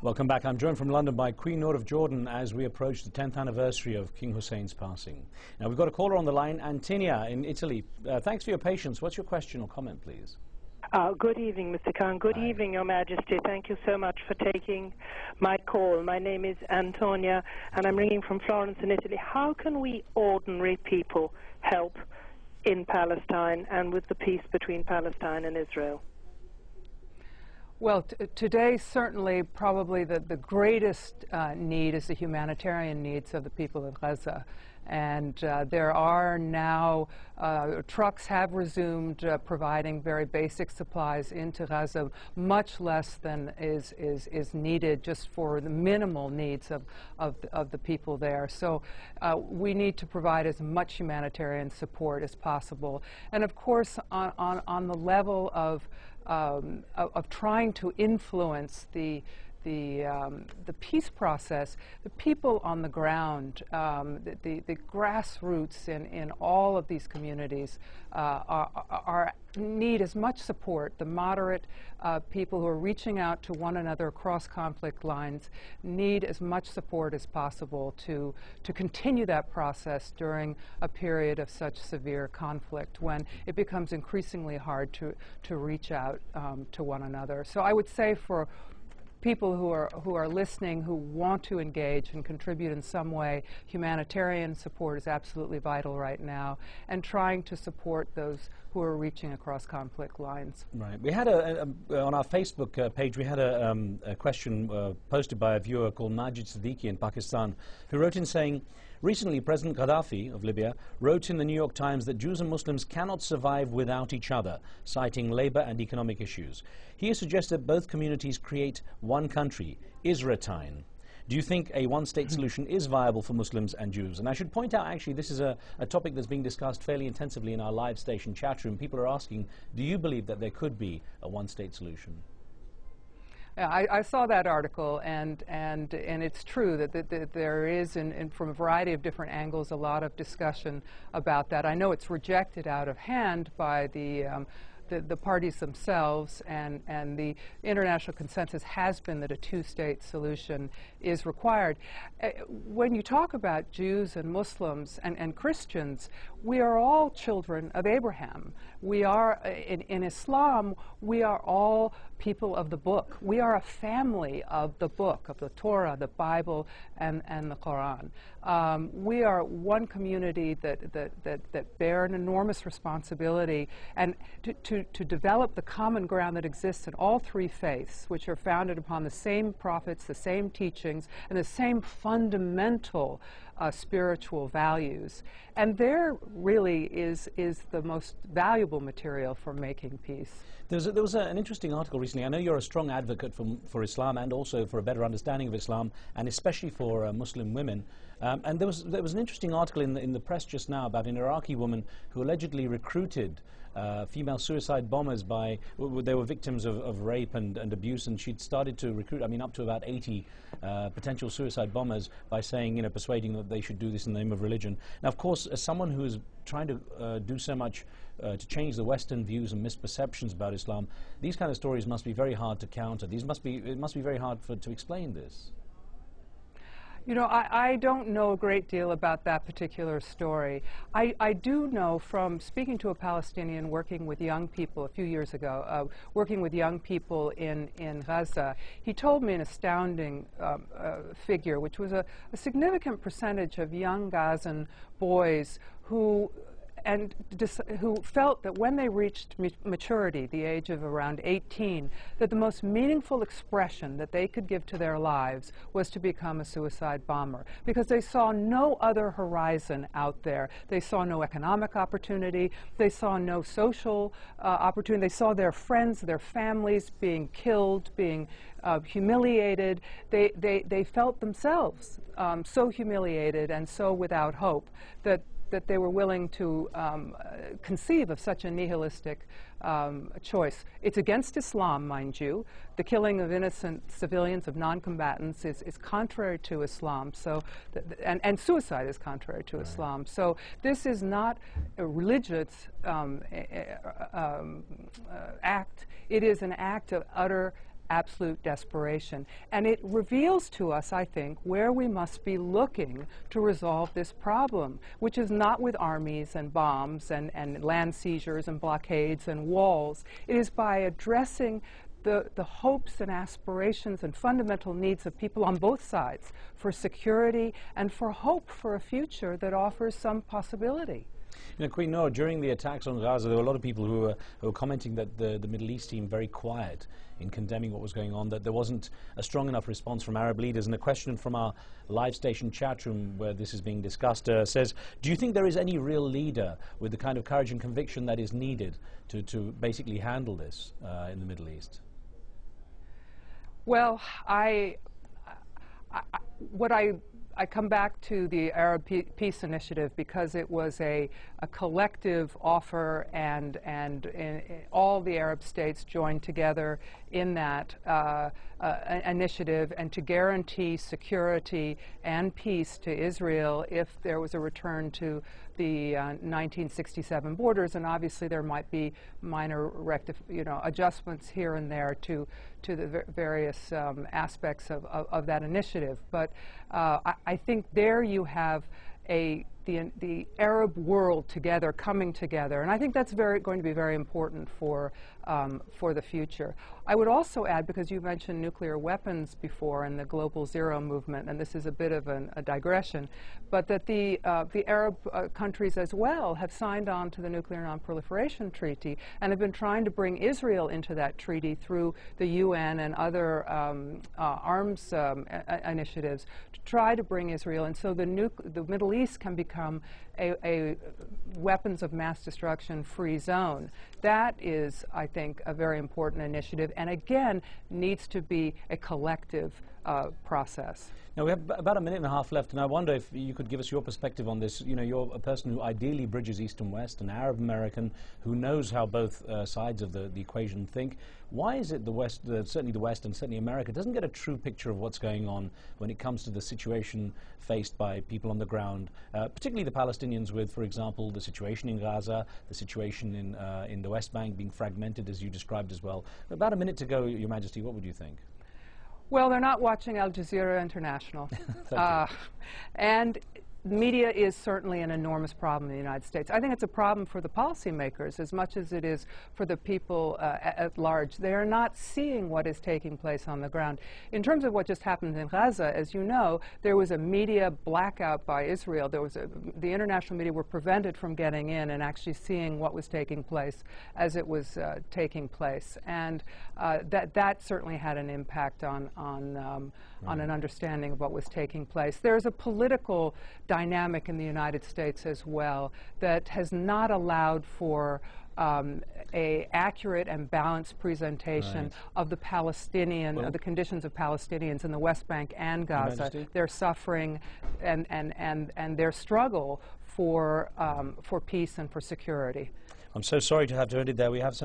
Welcome back. I'm joined from London by Queen Noor of Jordan as we approach the 10th anniversary of King Hussein's passing. Now, we've got a caller on the line, Antonia in Italy. Thanks for your patience. What's your question or comment, please? Good evening, Mr. Khan. Good evening, Your Majesty. Thank you so much for taking my call. My name is Antonia, and I'm ringing from Florence in Italy. How can we ordinary people help in Palestine and with the peace between Palestine and Israel? Well, today, certainly, probably the greatest need is the humanitarian needs of the people of Gaza. And there are now, trucks have resumed providing very basic supplies into Gaza, much less than is needed just for the minimal needs of the people there. So we need to provide as much humanitarian support as possible. And of course, on the level of trying to influence the peace process, the people on the ground, the grassroots in all of these communities need as much support. The moderate people who are reaching out to one another across conflict lines need as much support as possible to continue that process during a period of such severe conflict when it becomes increasingly hard to reach out to one another. So I would say for people who are listening, who want to engage and contribute in some way, humanitarian support is absolutely vital right now, and trying to support those who are reaching across conflict lines. Right. We had on our Facebook page, we had a question posted by a viewer called Majid Siddiqui in Pakistan, who wrote in saying, recently President Gaddafi of Libya wrote in the New York Times that Jews and Muslims cannot survive without each other, citing labor and economic issues. He has suggested that both communities create one country, Israeltine. Do you think a one-state solution is viable for Muslims and Jews? And I should point out, actually, this is a topic that's being discussed fairly intensively in our live station chat room. People are asking, do you believe that there could be a one-state solution? Yeah, I saw that article, and it's true that there is, from a variety of different angles, a lot of discussion about that. I know it's rejected out of hand by the parties themselves, and the international consensus has been that a two-state solution is required. When you talk about Jews and Muslims and Christians, we are all children of Abraham. We are, in Islam, we are all people of the book. We are a family of the book, of the Torah, the Bible, and the Quran. We are one community that bear an enormous responsibility, and to develop the common ground that exists in all three faiths, which are founded upon the same prophets, the same teachings, and the same fundamental spiritual values. And there really is the most valuable material for making peace. There was an interesting article recently. I know you're a strong advocate for Islam and also for a better understanding of Islam, and especially for Muslim women. And there was an interesting article in the press just now about an Iraqi woman who allegedly recruited female suicide bombers they were victims of rape and abuse, and she'd started to recruit, up to about 80 potential suicide bombers by saying, persuading that they should do this in the name of religion. Now, of course, as someone who is trying to do so much to change the Western views and misperceptions about Islam, these kind of stories must be very hard to counter. It must be very hard to explain this. I don't know a great deal about that particular story. I do know from speaking to a Palestinian working with young people a few years ago, working with young people in Gaza, he told me an astounding figure, which was a significant percentage of young Gazan boys who felt that when they reached maturity, the age of around 18, that the most meaningful expression that they could give to their lives was to become a suicide bomber, because they saw no other horizon out there. They saw no economic opportunity. They saw no social opportunity. They saw their friends, their families being killed, being humiliated. They felt themselves so humiliated and so without hope that they were willing to conceive of such a nihilistic choice. It's against Islam, mind you. The killing of innocent civilians, of non-combatants, is contrary to Islam. So, and suicide is contrary to Islam. So this is not a religious act. It is an act of utter absolute desperation. And it reveals to us, I think, where we must be looking to resolve this problem, which is not with armies and bombs and land seizures and blockades and walls. It is by addressing the hopes and aspirations and fundamental needs of people on both sides for security and for hope for a future that offers some possibility. You know, Queen Noor, during the attacks on Gaza, there were a lot of people who were commenting that the Middle East seemed very quiet in condemning what was going on, that there wasn't a strong enough response from Arab leaders. And a question from our live station chat room where this is being discussed says, do you think there is any real leader with the kind of courage and conviction that is needed to basically handle this in the Middle East? Well, I come back to the Arab Peace Initiative because it was a collective offer, and all the Arab states joined together in that initiative, and to guarantee security and peace to Israel if there was a return to the 1967 borders. And obviously there might be minor adjustments here and there to the various aspects of that initiative. But I think there you have the Arab world together, coming together, and I think that's going to be very important for the future. I would also add, because you mentioned nuclear weapons before and the Global Zero movement, and this is a bit of a digression, but that the Arab countries as well have signed on to the Nuclear Non-Proliferation Treaty and have been trying to bring Israel into that treaty through the UN and other arms initiatives to try to bring Israel, and so the Middle East can become a weapons of mass destruction free zone. That is, I think, a very important initiative, and again needs to be a collective process. Now, we have about a minute and a half left, and I wonder if you could give us your perspective on this. You know, you're a person who ideally bridges East and West, an Arab American who knows how both sides of the equation think. Why is it the West, certainly the West and certainly America, doesn't get a true picture of what's going on when it comes to the situation faced by people on the ground, particularly the Palestinians with, for example, the situation in Gaza, the situation in the West Bank being fragmented, as you described as well. About a minute to go, Your Majesty, what would you think? Well, they're not watching Al Jazeera International. And media is certainly an enormous problem in the United States. I think it's a problem for the policymakers as much as it is for the people at large. They are not seeing what is taking place on the ground. In terms of what just happened in Gaza, as you know, there was a media blackout by Israel. The international media were prevented from getting in and actually seeing what was taking place as it was taking place. And that certainly had an impact on an understanding of what was taking place. There's a political dynamic in the United States as well that has not allowed for a accurate and balanced presentation of the of the conditions of Palestinians in the West Bank and Gaza, their suffering and their struggle for peace and for security. I'm so sorry to have to end it there. We have some